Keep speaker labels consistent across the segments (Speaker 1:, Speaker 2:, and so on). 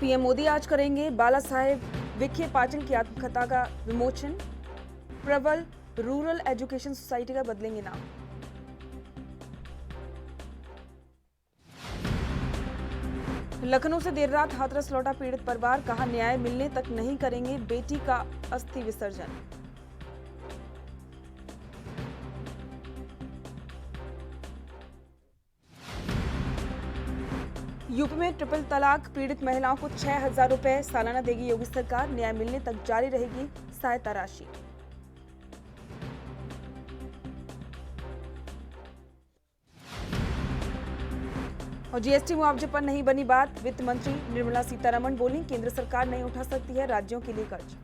Speaker 1: PM Modi आज करेंगे बाला साहेब विखे पाटिल की आत्मकथा का विमोचन। प्रबल रूरल एजुकेशन सोसाइटी का बदलेंगे नाम। लखनऊ से देर रात हाथरस लौटा पीड़ित परिवार, कहा न्याय मिलने तक नहीं करेंगे बेटी का अस्थि विसर्जन। यूपी में ट्रिपल तलाक पीड़ित महिलाओं को 6,000 रुपए सालाना देगी योगी सरकार, न्याय मिलने तक जारी रहेगी सहायता राशि। और जीएसटी मुआवजे पर नहीं बनी बात, वित्त मंत्री निर्मला सीतारमण बोली केंद्र सरकार नहीं उठा सकती है राज्यों के लिए कर्ज।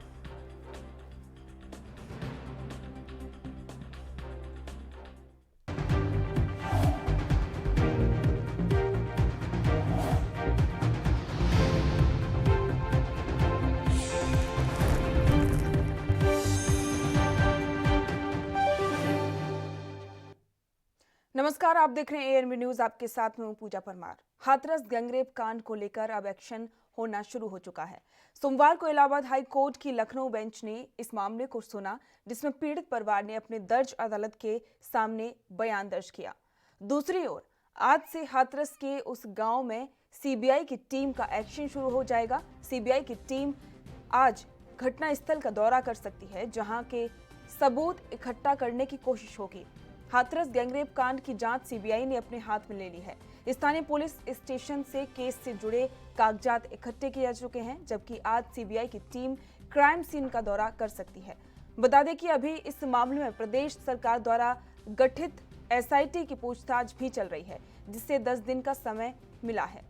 Speaker 1: नमस्कार, आप देख रहे हैं एएनबी न्यूज। आपके साथ में हूं पूजा परमार। हाथरस गैंगरेप कांड को लेकर अब एक्शन होना शुरू हो चुका है। सोमवार को इलाहाबाद हाई कोर्ट की लखनऊ बेंच ने इस मामले को सुना, जिसमें पीड़ित परिवार ने अपने दर्ज अदालत के सामने बयान दर्ज किया। दूसरी ओर आज से हाथरस के उस गांव में सीबीआई की टीम का एक्शन शुरू हो जाएगा। सीबीआई की टीम आज घटनास्थल का दौरा कर सकती है, जहां के सबूत इकट्ठा करने की कोशिश होगी। हाथरस गैंगरेप कांड की जांच सीबीआई ने अपने हाथ में ले ली है। स्थानीय पुलिस स्टेशन से केस से जुड़े कागजात इकट्ठे किए जा चुके हैं, जबकि आज सीबीआई की टीम क्राइम सीन का दौरा कर सकती है। बता दें कि अभी इस मामले में प्रदेश सरकार द्वारा गठित एसआईटी की पूछताछ भी चल रही है, जिससे 10 दिन का समय मिला है।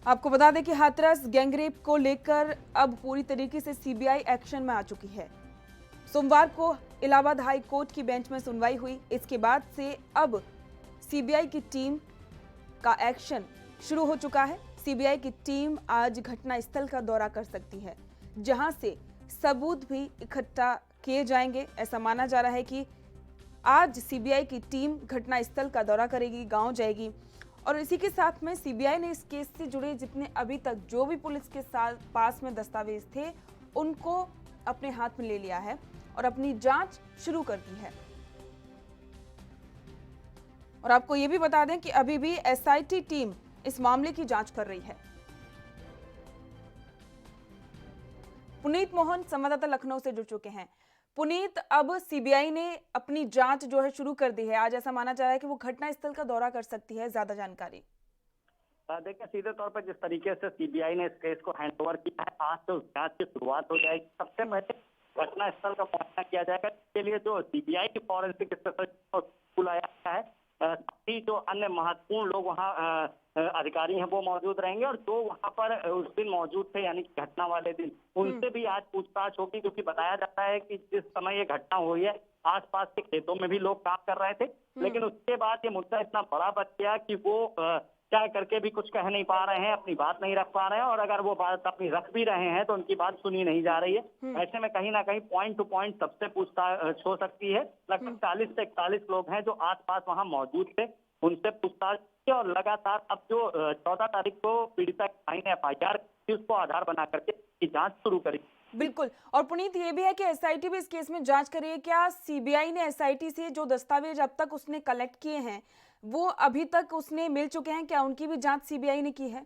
Speaker 1: आपको बता दें कि हाथरस गैंगरेप को लेकर अब पूरी तरीके से सीबीआई एक्शन में आ चुकी है। सोमवार को इलाहाबाद हाई कोर्ट की बेंच में सुनवाई हुई। इसके बाद से अब सीबीआई की टीम का एक्शन शुरू हो चुका है। सीबीआई की टीम आज घटनास्थल का दौरा कर सकती है, जहां से सबूत भी इकट्ठा किए जाएंगे। ऐसा माना जा रहा है कि आज सीबीआई की टीम घटनास्थल का दौरा करेगी, गांव जाएगी। और इसी के साथ में सीबीआई ने इस केस से जुड़े जितने अभी तक जो भी पुलिस के साथ पास में दस्तावेज थे, उनको अपने हाथ में ले लिया है और अपनी जांच शुरू कर दी है। और आपको ये भी बता दें कि अभी भी एसआईटी टीम इस मामले की जांच कर रही है। पुनीत मोहन संवाददाता लखनऊ से जुड़ चुके हैं। पुनीत, अब सीबीआई ने अपनी जांच जो है शुरू कर दी है। आज ऐसा माना जा रहा है कि वो घटनास्थल का दौरा कर सकती है। ज्यादा जानकारी
Speaker 2: देखिए, सीधे तौर पर जिस तरीके से सीबीआई ने इस केस को हैंडओवर किया है, आज से उस जांच की शुरुआत हो जाएगी। सबसे पहले घटनास्थल का मुआयना किया जाएगा। इसके लिए जो सीबीआई की फॉरेंसिक स्पेशलिस्ट बुलाया गया है, साथ ही जो अन्य महत्वपूर्ण लोग वहाँ अधिकारी हैं वो मौजूद रहेंगे, और जो वहाँ पर उस दिन मौजूद थे, यानी कि घटना वाले दिन, उनसे भी आज पूछताछ होगी। क्योंकि बताया जाता है कि जिस समय ये घटना हुई है, आसपास के खेतों में भी लोग काम कर रहे थे, लेकिन उसके बाद ये मुद्दा इतना बड़ा बच गया कि वो क्या करके भी कुछ कह नहीं पा रहे हैं, अपनी बात नहीं रख पा रहे हैं, और अगर वो बात अपनी रख भी रहे हैं तो उनकी बात सुनी नहीं जा रही है। ऐसे में कहीं ना कहीं पॉइंट टू पॉइंट सबसे पूछताछ हो सकती है। लगभग 40 से 41 लोग हैं जो आसपास वहां मौजूद थे, उनसे पूछताछ की, और लगातार अब जो 14 तारीख को पीड़िता की भाई ने एफआईआर की, उसको आधार बना करके जांच शुरू करी।
Speaker 1: बिल्कुल। और पुनीत, ये भी है कि एसआईटी भी इस केस में जांच कर रही है। क्या सीबीआई ने एसआईटी से जो दस्तावेज अब तक उसने कलेक्ट किए हैं, वो अभी तक उसने मिल चुके हैं? क्या उनकी भी जांच सीबीआई ने की है?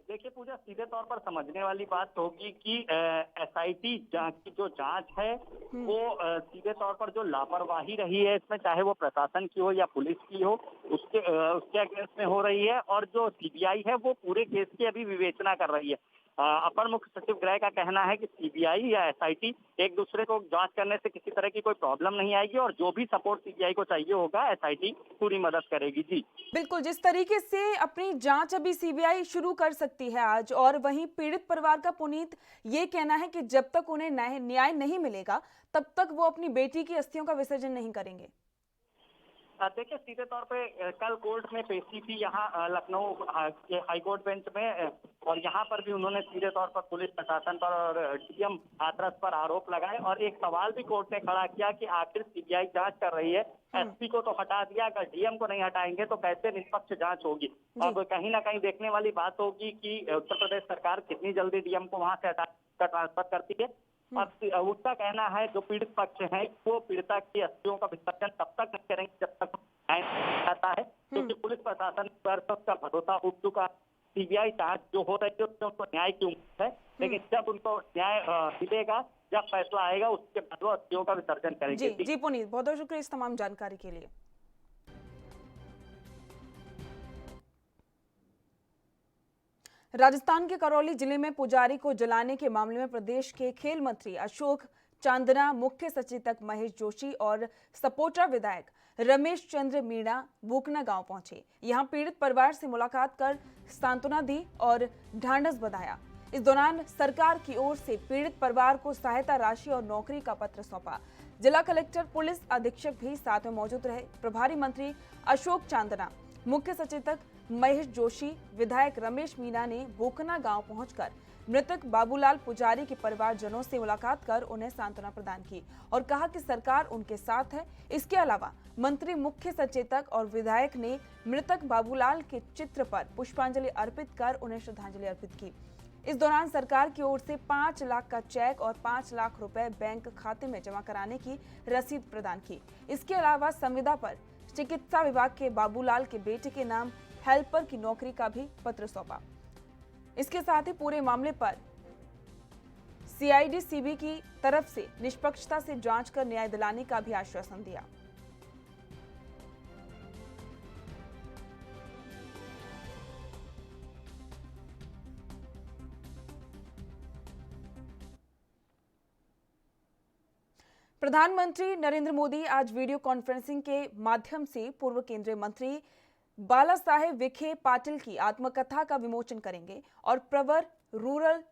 Speaker 2: देखिए पूजा, सीधे तौर पर समझने वाली बात होगी कि एसआईटी की जो जांच है वो सीधे तौर पर जो लापरवाही रही है इसमें, चाहे वो प्रशासन की हो या पुलिस की हो, उसके अगेंस्ट में हो रही है। और जो सीबीआई है वो पूरे केस की अभी विवेचना कर रही है। अपर मुख्य सचिव गृह का कहना है कि सीबीआई या एसआईटी एक दूसरे को जांच करने से किसी तरह की कोई प्रॉब्लम नहीं आएगी, और जो भी सपोर्ट सीबीआई को चाहिए होगा एसआईटी पूरी मदद करेगी। जी
Speaker 1: बिल्कुल। जिस तरीके से अपनी जांच अभी सीबीआई शुरू कर सकती है आज, और वहीं पीड़ित परिवार का पुनीत ये कहना है कि जब तक उन्हें न्याय नहीं मिलेगा तब तक वो अपनी बेटी की अस्थियों का विसर्जन नहीं करेंगे।
Speaker 2: देखिए सीधे तौर पे कल कोर्ट में पेशी थी यहाँ लखनऊ के हाईकोर्ट बेंच में और यहाँ पर भी उन्होंने सीधे तौर पर पुलिस प्रशासन पर और डीएम हाथरस पर आरोप लगाए और एक सवाल भी कोर्ट ने खड़ा किया कि आखिर सीबीआई जांच कर रही है, एसपी को तो हटा दिया, अगर डीएम को नहीं हटाएंगे तो कैसे निष्पक्ष जांच होगी। अब कहीं ना कहीं देखने वाली बात होगी कि उत्तर प्रदेश सरकार कितनी जल्दी डीएम को वहां से हटा कर ट्रांसफर करती है। और उसका कहना है जो पीड़ित पक्ष है वो पीड़िता की अस्थियों का विसर्जन तब तक नहीं करेंगे जब तक न्याय नहीं आता है, क्योंकि पुलिस प्रशासन पर का भरोसा उठ चुका। सीबीआई जांच जो हो रही है उसमें उनको न्याय की उम्मीद है, लेकिन जब उनको न्याय मिलेगा, जब फैसला आएगा, उसके बाद वो अस्थियों का विसर्जन करेंगे।
Speaker 1: जी पुनीत, बहुत बहुत शुक्रिया इस तमाम जानकारी के लिए। राजस्थान के करौली जिले में पुजारी को जलाने के मामले में प्रदेश के खेल मंत्री अशोक चांदना, मुख्य सचेतक महेश जोशी और सपोटा विधायक रमेश चंद्र मीणा बूकना गांव पहुंचे। यहां पीड़ित परिवार से मुलाकात कर सांत्वना दी और ढांढस बंधाया। इस दौरान सरकार की ओर से पीड़ित परिवार को सहायता राशि और नौकरी का पत्र सौंपा। जिला कलेक्टर, पुलिस अधीक्षक भी साथ में मौजूद रहे। प्रभारी मंत्री अशोक चांदना, मुख्य सचेतक महेश जोशी, विधायक रमेश मीणा ने बोकना गांव पहुंचकर मृतक बाबूलाल पुजारी के परिवारजनों से मुलाकात कर उन्हें सांत्वना प्रदान की और कहा कि सरकार उनके साथ है। इसके अलावा मंत्री, मुख्य सचेतक और विधायक ने मृतक बाबूलाल के चित्र पर पुष्पांजलि अर्पित कर उन्हें श्रद्धांजलि अर्पित की। इस दौरान सरकार की ओर से 5 लाख का चेक और 5 लाख रुपए बैंक खाते में जमा कराने की रसीद प्रदान की। इसके अलावा संविदा पर चिकित्सा विभाग के बाबूलाल के बेटे के नाम हेल्पर की नौकरी का भी पत्र सौंपा। इसके साथ ही पूरे मामले पर सीआईडी सीबी की तरफ से निष्पक्षता से जांच कर न्याय दिलाने का भी आश्वासन दिया। प्रधानमंत्री नरेंद्र मोदी आज वीडियो कॉन्फ्रेंसिंग के माध्यम से पूर्व केंद्रीय मंत्री बाला साहेब विखे पाटिल की आत्मकथा का विमोचन करेंगे और प्रवर रूरल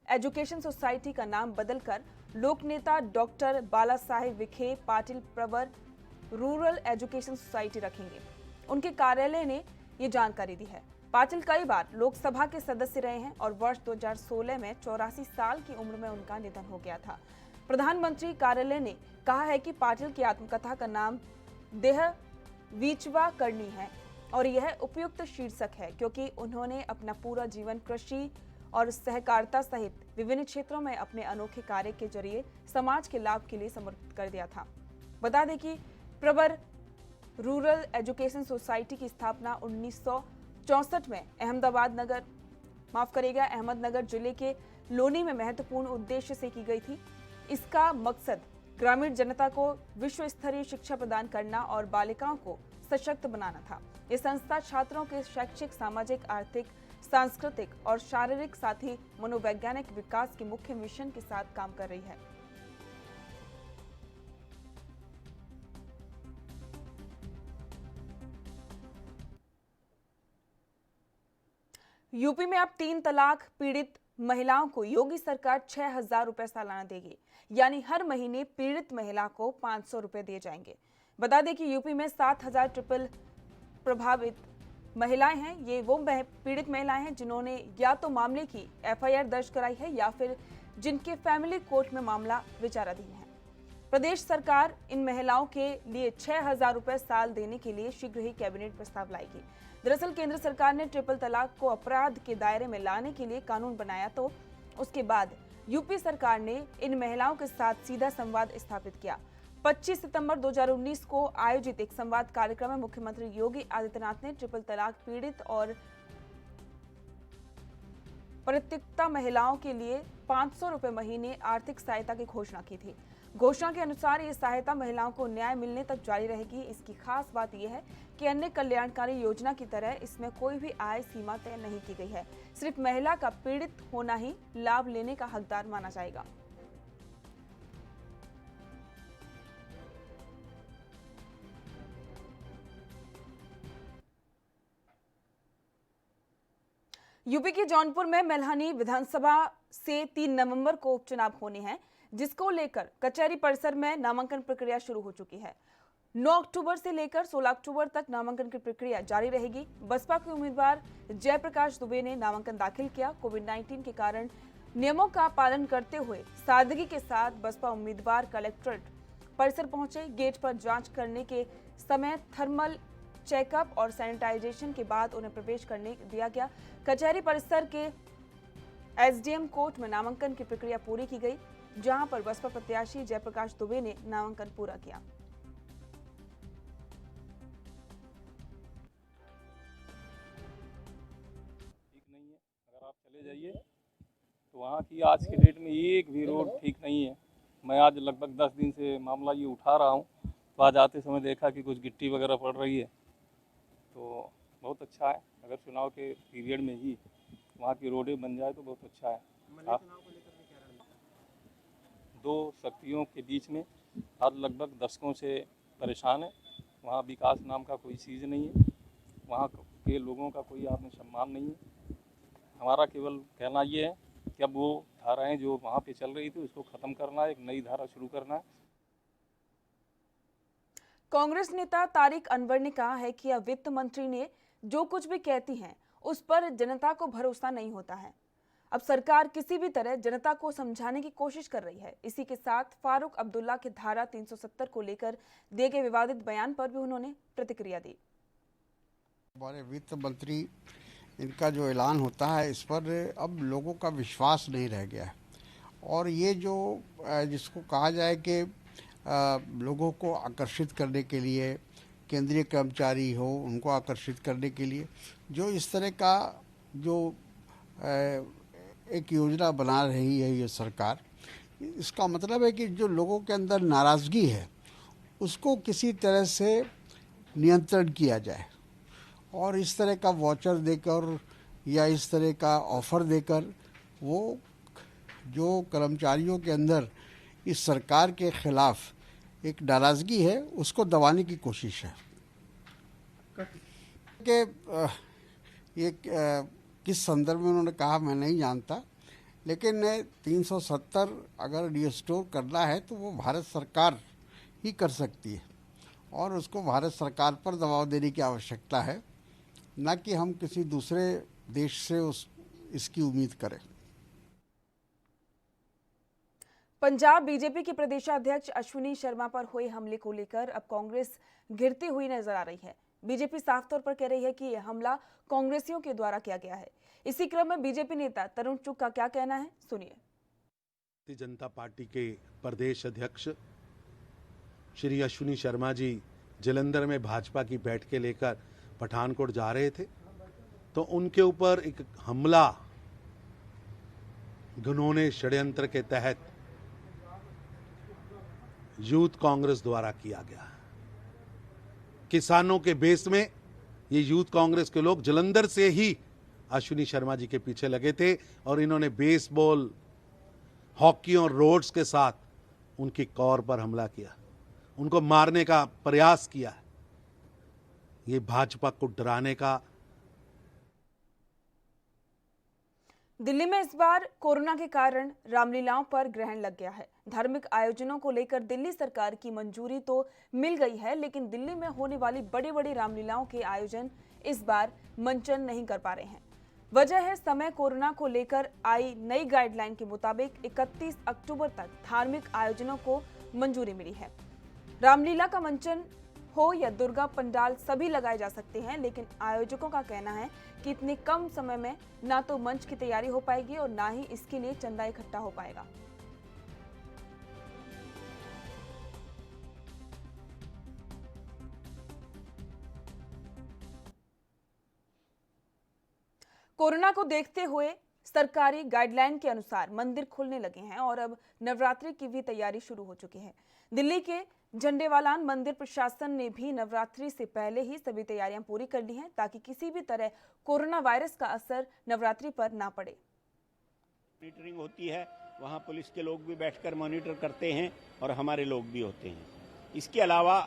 Speaker 1: एजुकेशन सोसाइटी का नाम बदलकर लोकनेता डॉक्टर बाला साहेब विखे पाटिल प्रवर रूरल एजुकेशन सोसाइटी रखेंगे। उनके कार्यालय ने ये जानकारी दी है। पाटिल कई बार लोकसभा के सदस्य रहे हैं और वर्ष 2016 में 84 साल की उम्र में उनका निधन हो गया था। प्रधानमंत्री कार्यालय ने कहा है कि पाटिल की आत्मकथा का नाम देह वीचवा करनी है और यह उपयुक्त शीर्षक है क्योंकि उन्होंने अपना पूरा जीवन कृषि और सहकारिता सहित विभिन्न क्षेत्रों में अपने अनोखे कार्य के जरिए समाज के लाभ के लिए समर्पित कर दिया था। बता दें कि प्रवर रूरल एजुकेशन सोसाइटी की स्थापना 1964 में अहमदनगर जिले के लोनी में महत्वपूर्ण उद्देश्य से की गई थी। इसका मकसद ग्रामीण जनता को विश्व स्तरीय शिक्षा प्रदान करना और बालिकाओं को सशक्त बनाना था। ये संस्था छात्रों के शैक्षिक, सामाजिक, आर्थिक, सांस्कृतिक और शारीरिक साथ ही मनोवैज्ञानिक विकास के मुख्य मिशन के साथ काम कर रही है। यूपी में अब 3 तलाक पीड़ित महिलाओं को योगी सरकार 6,000 रुपए सालाना देगी, यानी हर महीने पीड़ित महिला को 500 रुपए दिए जाएंगे। बता दें कि यूपी में 7,000 ट्रिपल प्रभावित महिलाएं हैं। ये वो पीड़ित महिलाएं हैं जिन्होंने या तो मामले की एफआईआर दर्ज कराई है या फिर जिनके फैमिली कोर्ट में मामला विचाराधीन है। प्रदेश सरकार इन महिलाओं के लिए 6,000 रुपए साल देने के लिए शीघ्र ही कैबिनेट प्रस्ताव लाएगी। दरअसल केंद्र सरकार ने ट्रिपल तलाक को अपराध के दायरे में लाने के लिए कानून बनाया, तो उसके बाद यूपी सरकार ने इन महिलाओं के साथ सीधा संवाद स्थापित किया। 25 सितंबर 2019 को आयोजित एक संवाद कार्यक्रम में मुख्यमंत्री योगी आदित्यनाथ ने ट्रिपल तलाक पीड़ित और परित्यक्ता महिलाओं के लिए 500 रुपए महीने आर्थिक सहायता की घोषणा की थी। घोषणा के अनुसार ये सहायता महिलाओं को न्याय मिलने तक जारी रहेगी। इसकी खास बात यह है कि अन्य कल्याणकारी योजना की तरह इसमें कोई भी आय सीमा तय नहीं की गई है। सिर्फ महिला का पीड़ित होना ही लाभ लेने का हकदार माना जाएगा। यूपी के जौनपुर में मेलहनी विधानसभा से 3 नवंबर को उपचुनाव होने हैं, जिसको लेकर कचहरी परिसर में नामांकन प्रक्रिया शुरू हो चुकी है। 9 अक्टूबर से लेकर 16 अक्टूबर तक नामांकन की प्रक्रिया जारी रहेगी। बसपा के उम्मीदवार जयप्रकाश दुबे ने नामांकन दाखिल किया। कोविड-19 के कारण नियमों का पालन करते हुए सादगी के साथ बसपा उम्मीदवार कलेक्ट्रेट परिसर पहुंचे। गेट पर जांच करने के समय थर्मल चेकअप और सैनिटाइजेशन के बाद उन्हें प्रवेश करने दिया गया। कचहरी परिसर के एसडीएम कोर्ट में नामांकन की प्रक्रिया पूरी की गई, जहां पर बसपा प्रत्याशी जयप्रकाश दुबे ने नामांकन पूरा किया।
Speaker 3: ठीक नहीं है। अगर आप चले जाइए तो वहाँ की आज के डेट में एक भी रोड ठीक नहीं है। मैं आज लगभग 10 दिन से मामला ये उठा रहा हूँ, तो आज आते समय देखा कि कुछ गिट्टी वगैरह पड़ रही है, तो बहुत अच्छा है। अगर चुनाव के पीरियड में ही वहाँ की रोडें बन जाए तो बहुत अच्छा है। दो शक्तियों के बीच में आज लगभग दशकों से परेशान है। वहाँ विकास नाम का कोई चीज़ नहीं है, वहाँ के लोगों का कोई आत्मसम्मान नहीं है। हमारा केवल कहना ये है कि अब वो धाराएं जो वहाँ पे चल रही थी उसको ख़त्म करना है, एक नई धारा शुरू करना है।
Speaker 1: कांग्रेस नेता तारिक अनवर ने कहा है कि अब वित्त मंत्री ने जो कुछ भी कहती हैं उस पर जनता को भरोसा नहीं होता है। अब सरकार किसी भी तरह जनता को समझाने की कोशिश कर रही है। इसी के साथ फारूक अब्दुल्ला के धारा 370 को लेकर दिए गए विवादित बयान पर भी उन्होंने प्रतिक्रिया दी।
Speaker 4: हमारे वित्त मंत्री इनका जो ऐलान होता है इस पर अब लोगों का विश्वास नहीं रह गया है, और ये जो जिसको कहा जाए कि लोगों को आकर्षित करने के लिए, केंद्रीय कर्मचारी हो उनको आकर्षित करने के लिए जो इस तरह का जो एक योजना बना रही है ये सरकार, इसका मतलब है कि जो लोगों के अंदर नाराज़गी है उसको किसी तरह से नियंत्रण किया जाए, और इस तरह का वाउचर देकर या इस तरह का ऑफ़र देकर वो जो कर्मचारियों के अंदर इस सरकार के ख़िलाफ़ एक नाराज़गी है उसको दबाने की कोशिश है। कि ये किस संदर्भ में उन्होंने कहा मैं नहीं जानता, लेकिन 370 अगर रिस्टोर करना है तो वो भारत सरकार ही कर सकती है, और उसको भारत सरकार पर दबाव देने की आवश्यकता है, न कि हम किसी दूसरे देश से इसकी उम्मीद करें।
Speaker 1: पंजाब बीजेपी के प्रदेशाध्यक्ष अश्विनी शर्मा पर हुए हमले को लेकर अब कांग्रेस घिरती हुई नजर आ रही है। बीजेपी साफ तौर पर कह रही है कि यह हमला कांग्रेसियों के द्वारा किया गया है। इसी क्रम में बीजेपी नेता तरुण चुग का क्या कहना है, सुनिए।
Speaker 5: भारतीय जनता पार्टी के प्रदेश अध्यक्ष श्री अश्विनी शर्मा जी जलंधर में भाजपा की बैठकें लेकर पठानकोट जा रहे थे, तो उनके ऊपर एक हमला घिनौने षड्यंत्र के तहत यूथ कांग्रेस द्वारा किया गया। किसानों के बेस में ये यूथ कांग्रेस के लोग जलंधर से ही अश्विनी शर्मा जी के पीछे लगे थे, और इन्होंने बेसबॉल, हॉकी और रोड्स के साथ उनकी कौर पर हमला किया, उनको मारने का प्रयास किया। ये भाजपा को डराने का।
Speaker 1: दिल्ली में इस बार कोरोना के कारण रामलीलाओं पर ग्रहण लग गया है। धार्मिक आयोजनों को लेकर दिल्ली सरकार की मंजूरी तो मिल गई है, लेकिन दिल्ली में होने वाली बड़ी बड़ी रामलीलाओं के आयोजन इस बार मंचन नहीं कर पा रहे हैं। वजह है समय कोरोना को लेकर आई नई गाइडलाइन के मुताबिक 31 अक्टूबर तक धार्मिक आयोजनों को मंजूरी मिली है। रामलीला का मंचन हो या दुर्गा पंडाल सभी लगाए जा सकते हैं, लेकिन आयोजकों का कहना है कि इतने कम समय में ना तो मंच की तैयारी हो पाएगी और ना ही इसके लिए चंदा इकट्ठा हो पाएगा। कोरोना को देखते हुए सरकारी गाइडलाइन के अनुसार मंदिर खुलने लगे हैं और अब नवरात्रि की भी तैयारी शुरू हो चुकी है। दिल्ली के झंडेवालान मंदिर प्रशासन ने भी नवरात्रि से पहले ही सभी तैयारियां पूरी कर ली हैं, ताकि किसी भी तरह कोरोना वायरस का असर नवरात्रि पर ना पड़े।
Speaker 6: मॉनिटरिंग होती है, वहां पुलिस के लोग भी बैठकर मॉनिटर करते हैं और हमारे लोग भी होते हैं। इसके अलावा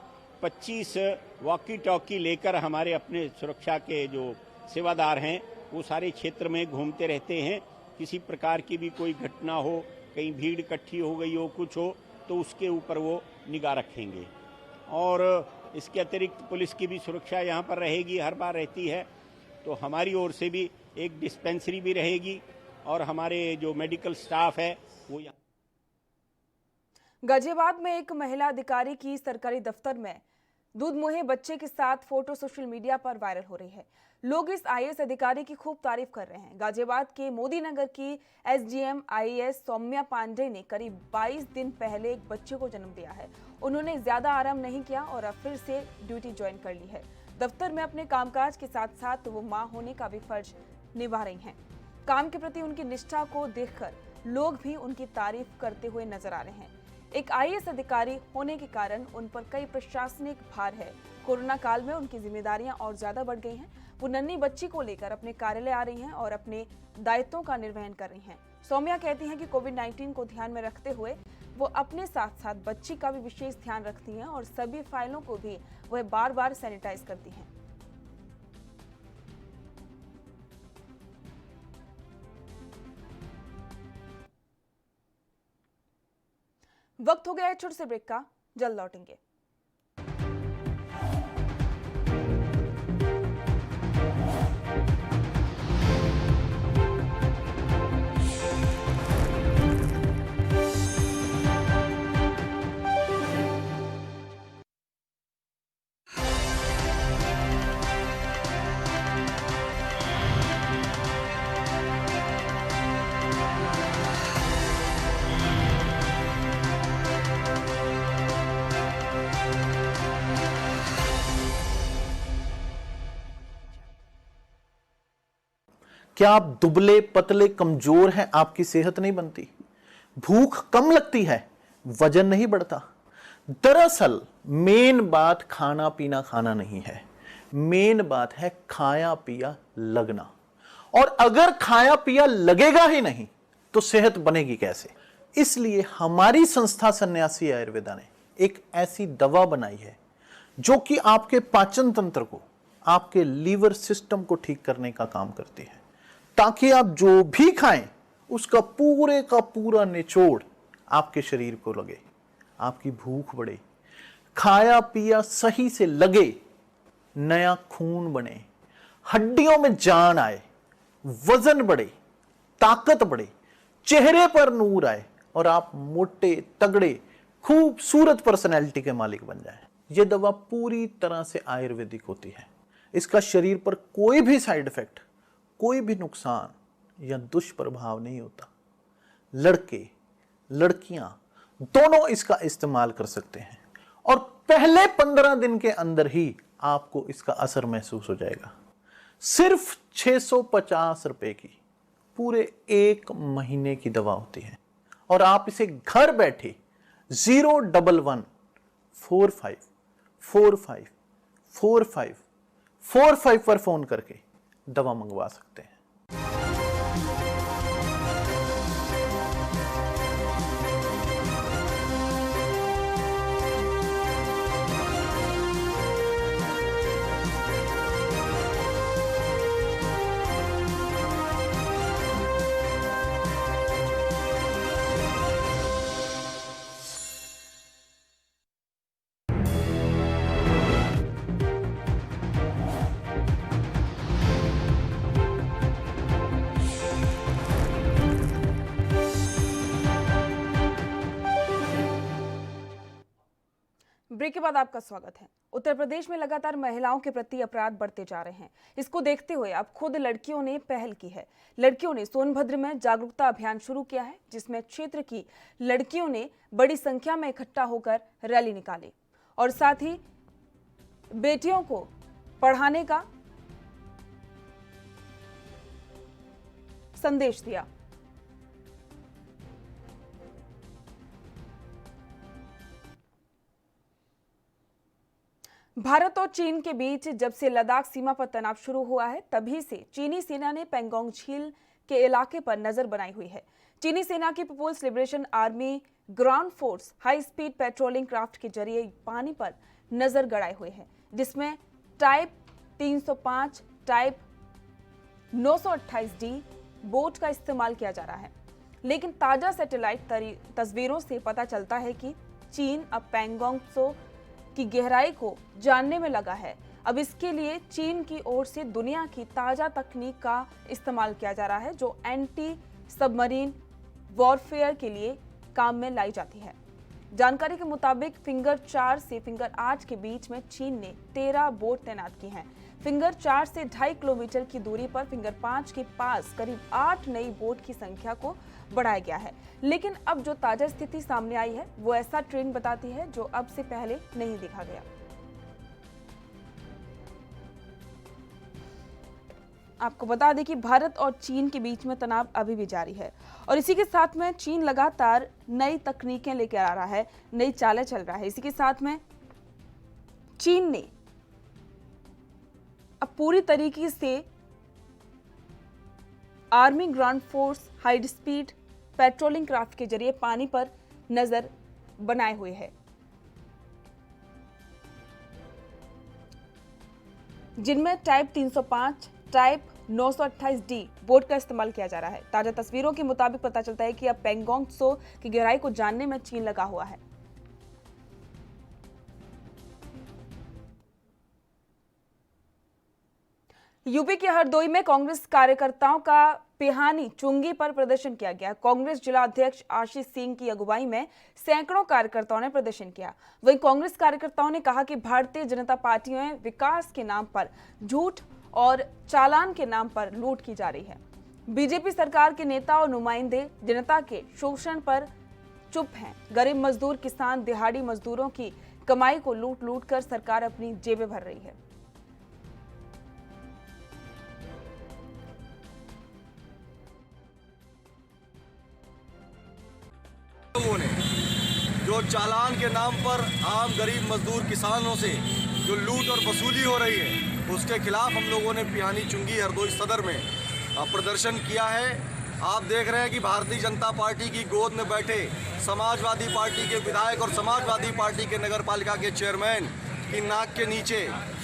Speaker 6: 25 वॉकी टॉकी लेकर हमारे अपने सुरक्षा के जो सेवादार हैं वो सारे क्षेत्र में घूमते रहते हैं। किसी प्रकार की भी कोई घटना हो, कहीं भीड़ इकट्ठी हो गई हो, कुछ हो, तो उसके ऊपर वो निगाह रखेंगे। और इसके अतिरिक्त पुलिस की भी सुरक्षा यहाँ पर रहेगी, हर बार रहती है। तो हमारी ओर से भी एक डिस्पेंसरी भी रहेगी और हमारे जो मेडिकल स्टाफ है वो यहाँ।
Speaker 1: गाजियाबाद में एक महिला अधिकारी की सरकारी दफ्तर में दूध मुहे बच्चे के साथ फोटो सोशल मीडिया पर वायरल हो रही है। लोग इस आईएएस अधिकारी की खूब तारीफ कर रहे हैं। गाजियाबाद के मोदी नगर की एसडीएम आईएएस सौम्या पांडे ने करीब 22 दिन पहले एक बच्चे को जन्म दिया है। उन्होंने ज्यादा आराम नहीं किया और अब फिर से ड्यूटी ज्वाइन कर ली है। दफ्तर में अपने कामकाज के साथ साथ वो मां होने का भी फर्ज निभा रही हैं। काम के प्रति उनकी निष्ठा को देखकर लोग भी उनकी तारीफ करते हुए नजर आ रहे हैं। एक आईएएस अधिकारी होने के कारण उन पर कई प्रशासनिक भार है। कोरोना काल में उनकी जिम्मेदारियां और ज्यादा बढ़ गई हैं। वो नन्ही बच्ची को लेकर अपने कार्यालय आ रही हैं और अपने दायित्वों का निर्वहन कर रही हैं। सौम्या कहती हैं कि कोविड-19 को ध्यान में रखते हुए वो अपने साथ साथ बच्ची का भी विशेष ध्यान रखती हैं और सभी फाइलों को भी वह बार-बार सैनिटाइज करती हैं। वक्त हो गया है छोटे से ब्रेक का, जल्द लौटेंगे।
Speaker 7: क्या आप दुबले पतले कमजोर हैं? आपकी सेहत नहीं बनती, भूख कम लगती है, वजन नहीं बढ़ता। दरअसल मेन बात खाना पीना खाना नहीं है, मेन बात है खाया पिया लगना। और अगर खाया पिया लगेगा ही नहीं तो सेहत बनेगी कैसे? इसलिए हमारी संस्था सन्यासी आयुर्वेदा ने एक ऐसी दवा बनाई है जो कि आपके पाचन तंत्र को, आपके लीवर सिस्टम को ठीक करने का काम करती है, ताकि आप जो भी खाएं उसका पूरे का पूरा निचोड़ आपके शरीर को लगे, आपकी भूख बढ़े, खाया पिया सही से लगे, नया खून बने, हड्डियों में जान आए, वजन बढ़े, ताकत बढ़े, चेहरे पर नूर आए और आप मोटे तगड़े खूबसूरत पर्सनैलिटी के मालिक बन जाएं। यह दवा पूरी तरह से आयुर्वेदिक होती है। इसका शरीर पर कोई भी साइड इफेक्ट, कोई भी नुकसान या दुष्प्रभाव नहीं होता। लड़के लड़कियां दोनों इसका इस्तेमाल कर सकते हैं और पहले 15 दिन के अंदर ही आपको इसका असर महसूस हो जाएगा। सिर्फ 650 रुपए की पूरे 1 महीने की दवा होती है और आप इसे घर बैठे 01145454545 पर फोन करके दवा मंगवा सकते हैं।
Speaker 1: ब्रेक के बाद आपका स्वागत है। उत्तर प्रदेश में लगातार महिलाओं के प्रति अपराध बढ़ते जा रहे हैं। इसको देखते हुए अब खुद लड़कियों ने पहल की है। लड़कियों ने सोनभद्र में जागरूकता अभियान शुरू किया है, जिसमें क्षेत्र की लड़कियों ने बड़ी संख्या में इकट्ठा होकर रैली निकाली और साथ ही बेटियों को पढ़ाने का संदेश दिया। भारत और चीन के बीच जब से लद्दाख सीमा पर तनाव शुरू हुआ है, तभी से चीनी सेना ने पेंगोंग झील के इलाके पर नजर बनाई हुई है। चीनी सेना की people's liberation army ground force high speed patrolling craft के जरिए पानी पर नजर गड़ाए हुए है, जिसमें टाइप 305, टाइप 928D बोट का इस्तेमाल किया जा रहा है। लेकिन ताजा सैटेलाइट तस्वीरों से पता चलता है कि चीन अब पेंगोंग त्सो की गहराई को जानने में लगा है। अब इसके लिए चीन की ओर से दुनिया की ताजा तकनीक का इस्तेमाल किया जा रहा है, जो एंटी सबमरीन वॉरफेयर के लिए काम में लाई जाती है। जानकारी के मुताबिक फिंगर 4 से फिंगर 8 के बीच में चीन ने 13 बोट तैनात की हैं। फिंगर 4 से 2.5 किलोमीटर की दूरी पर फिंगर 5 के पास करीब 8 नई बोट की संख्या को बढ़ाया गया है। लेकिन अब जो ताजा स्थिति सामने आई है वो ऐसा ट्रेंड बताती है जो अब से पहले नहीं देखा गया। आपको बता दें कि भारत और चीन के बीच में तनाव अभी भी जारी है और इसी के साथ में चीन लगातार नई तकनीकें लेकर आ रहा है, नई चालें चल रहा है। इसी के साथ में चीन ने अब पूरी तरीके से army ground force high speed patrolling craft के जरिए पानी पर नजर बनाए हुए है, जिनमें टाइप 305, टाइप 928D बोट का इस्तेमाल किया जा रहा है। ताजा तस्वीरों के मुताबिक पता चलता है कि अब पेंगोंग त्सो की गहराई को जानने में चीन लगा हुआ है। यूपी के हरदोई में कांग्रेस कार्यकर्ताओं का पिहानी चुंगी पर प्रदर्शन किया गया। कांग्रेस जिला अध्यक्ष आशीष सिंह की अगुवाई में सैकड़ों कार्यकर्ताओं ने प्रदर्शन किया। वहीं कांग्रेस कार्यकर्ताओं ने कहा कि भारतीय जनता पार्टी में विकास के नाम पर झूठ और चालान के नाम पर लूट की जा रही है। बीजेपी सरकार के नेता और नुमाइंदे जनता के शोषण पर चुप हैं। गरीब मजदूर, किसान, दिहाड़ी मजदूरों की कमाई को लूट लूट कर सरकार अपनी जेबें भर रही है।
Speaker 8: लोगों ने जो चालान के नाम पर आम गरीब मजदूर किसानों से जो लूट और वसूली हो रही है, उसके खिलाफ हम लोगों ने पिहानी चुंगी हरदोई सदर में प्रदर्शन किया है। आप देख रहे हैं कि भारतीय जनता पार्टी की गोद में बैठे समाजवादी पार्टी के विधायक और समाजवादी पार्टी के नगर पालिका के चेयरमैन की नाक के नीचे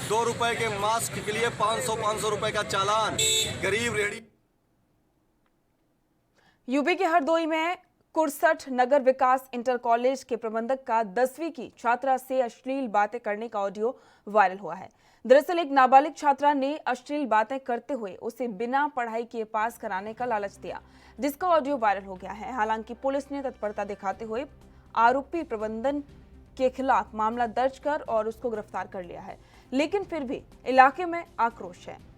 Speaker 8: 2 रुपए के मास्क के लिए 500 रुपए का चालान गरीब रेहड़ी।
Speaker 1: यूपी के हरदोई में 61 नगर विकास इंटर कॉलेज के प्रबंधक का 10वीं की छात्रा से अश्लील बातें करने का ऑडियो वायरल हुआ है। दरअसल एक नाबालिग छात्रा ने अश्लील बातें करते हुए उसे बिना पढ़ाई किए पास कराने का लालच दिया, जिसका ऑडियो वायरल हो गया है। हालांकि पुलिस ने तत्परता दिखाते हुए आरोपी प्रबंधन के खिलाफ मामला दर्ज कर और उसको गिरफ्तार कर लिया है, लेकिन फिर भी इलाके में आक्रोश है।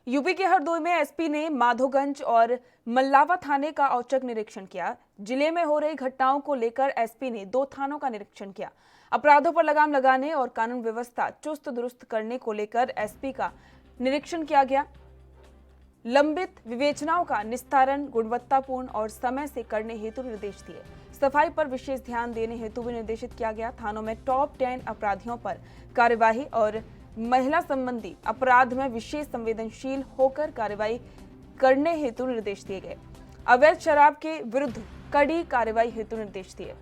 Speaker 1: यूपी के हरदोई में एसपी ने माधोगंज और मल्लावा थाने का औचक निरीक्षण किया। जिले में हो रही घटनाओं को लेकर एसपी ने 2 थानों का निरीक्षण किया। अपराधों पर लगाम लगाने और कानून व्यवस्था चुस्त दुरुस्त करने को लेकर एसपी का निरीक्षण किया गया। लंबित विवेचनाओं का निस्तारण गुणवत्तापूर्ण और समय से करने हेतु निर्देश दिए। सफाई पर विशेष ध्यान देने हेतु भी निर्देशित किया गया। थानों में टॉप 10 अपराधियों पर कार्यवाही और महिला संबंधी अपराध में विशेष संवेदनशील होकर कार्रवाई करने हेतु निर्देश दिए गए। अवैध शराब के विरुद्ध कड़ी कार्रवाई हेतु निर्देश दिए।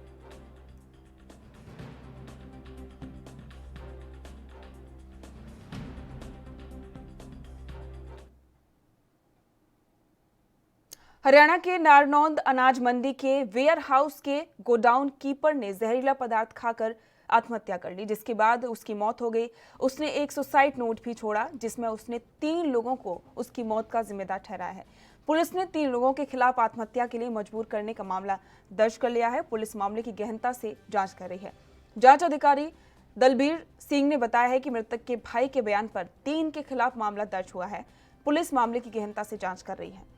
Speaker 1: हरियाणा के नारनौंद अनाज मंडी के वेयर हाउस के गोडाउन कीपर ने जहरीला पदार्थ खाकर आत्महत्या कर ली, जिसके बाद उसकी मौत हो गई। उसने एक सुसाइड नोट भी छोड़ा, जिसमें उसने 3 लोगों को उसकी मौत का जिम्मेदार ठहराया है। पुलिस ने 3 लोगों के खिलाफ आत्महत्या के लिए मजबूर करने का मामला दर्ज कर लिया है। पुलिस मामले की गहनता से जांच कर रही है। जांच अधिकारी दलबीर सिंह ने बताया है कि मृतक के भाई के बयान पर 3 के खिलाफ मामला दर्ज हुआ है। पुलिस मामले की गहनता से जांच कर रही है।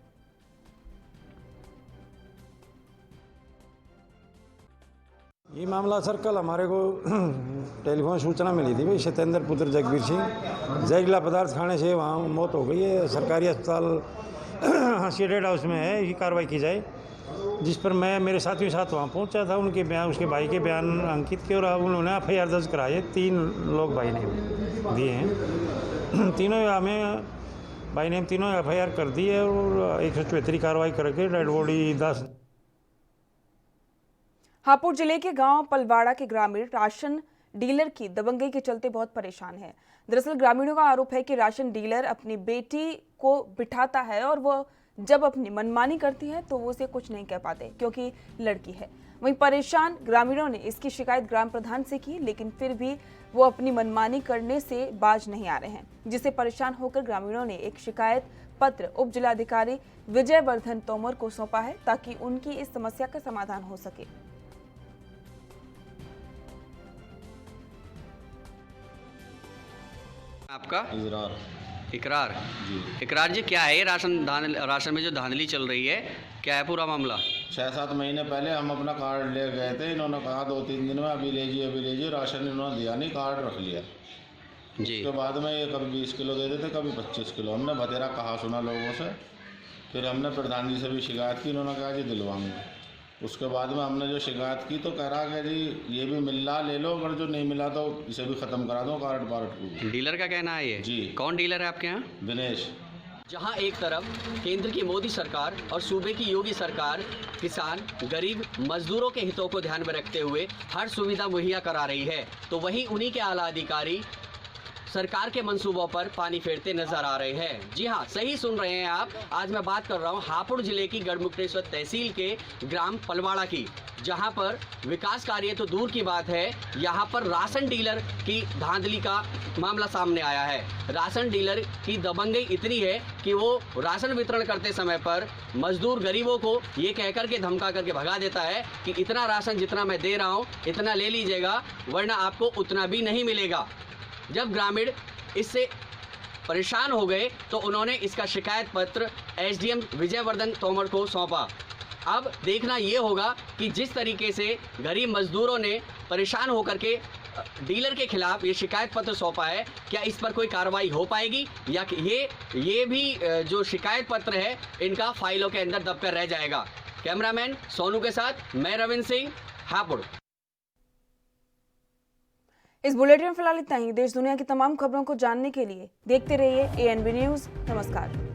Speaker 9: ये मामला सर कल हमारे को टेलीफोन सूचना मिली थी भाई सत्येंद्र पुत्र जगबीर सिंह जहरीला पदार्थ खाने से वहाँ मौत हो गई है। सरकारी अस्पताल सीडेड हाउस में है, इसकी कार्रवाई की जाए। जिस पर मैं मेरे साथियों के साथ वहाँ पहुँचा था। उनके बयान, उसके भाई के बयान अंकित किए और उन्होंने FIR दर्ज कराए। 3 लोग भाई ने दिए हैं। तीनों हमें भाई ने तीनों FIR कर दी है और 174 कार्रवाई करके डेड बॉडी 10।
Speaker 1: हापुड़ जिले के गांव पलवाड़ा के ग्रामीण राशन डीलर की दबंगई के चलते बहुत परेशान हैं। दरअसल ग्रामीणों का आरोप है कि राशन डीलर अपनी बेटी को बिठाता है और वो जब अपनी मनमानी करती है तो वो उसे कुछ नहीं कह पाते क्योंकि लड़की है। वहीं परेशान ग्रामीणों ने इसकी शिकायत ग्राम प्रधान से की, लेकिन फिर भी वो अपनी मनमानी करने से बाज नहीं आ रहे हैं, जिससे परेशान होकर ग्रामीणों ने एक शिकायत पत्र उप जिलाधिकारी विजय वर्धन तोमर को सौंपा है ताकि उनकी इस समस्या का समाधान हो सके।
Speaker 10: आपका इकरार जी क्या है ये राशन में जो धांधली चल रही है, क्या है पूरा मामला?
Speaker 11: 6-7 महीने पहले हम अपना कार्ड ले गए थे, इन्होंने कहा 2-3 दिन में अभी लीजिए, राशन इन्होंने दिया नहीं, कार्ड रख लिया जी। उसके बाद में ये कभी 20 किलो दे देते, कभी 25 किलो। हमने बतेरा कहा सुना लोगों से, फिर हमने प्रधान जी से भी शिकायत की, इन्होंने कहा जी दिलवाऊंगा। उसके बाद में हमने जो शिकायत की तो कह रहा कि जी ये भी मिल रहा ले लो, अगर जो नहीं मिला तो इसे भी ख़त्म करा दो कार्ड को।
Speaker 10: डीलर का कहना है ये
Speaker 11: जी।
Speaker 10: कौन डीलर है आपके यहाँ?
Speaker 11: दिनेश।
Speaker 10: जहां एक तरफ केंद्र की मोदी सरकार और सूबे की योगी सरकार किसान, गरीब, मजदूरों के हितों को ध्यान में रखते हुए हर सुविधा मुहैया करा रही है, तो वहीं उन्हीं के आला अधिकारी सरकार के मंसूबों पर पानी फेरते नजर आ रहे हैं। जी हाँ, सही सुन रहे हैं आप। आज मैं बात कर रहा हूँ हापुड़ जिले की गढ़मुक्तेश्वर तहसील के ग्राम पलवाड़ा की, जहां पर विकास कार्य तो दूर की बात है, यहां पर राशन डीलर की धांधली का मामला सामने आया है। राशन डीलर की दबंगई इतनी है कि वो राशन वितरण करते समय पर मजदूर गरीबों को ये कहकर के धमका करके भगा देता है कि इतना राशन जितना मैं दे रहा हूँ इतना ले लीजिएगा, वरना आपको उतना भी नहीं मिलेगा। जब ग्रामीण इससे परेशान हो गए तो उन्होंने इसका शिकायत पत्र एसडीएम विजय वर्धन तोमर को सौंपा। अब देखना ये होगा कि जिस तरीके से गरीब मजदूरों ने परेशान होकर के डीलर के खिलाफ ये शिकायत पत्र सौंपा है, क्या इस पर कोई कार्रवाई हो पाएगी या ये भी जो शिकायत पत्र है इनका फाइलों के अंदर दबकर रह जाएगा। कैमरामैन सोनू के साथ मैं रविंद्र सिंह, हापुड़।
Speaker 1: इस बुलेटिन में फिलहाल इतना ही। देश दुनिया की तमाम खबरों को जानने के लिए देखते रहिए ANB न्यूज़। नमस्कार।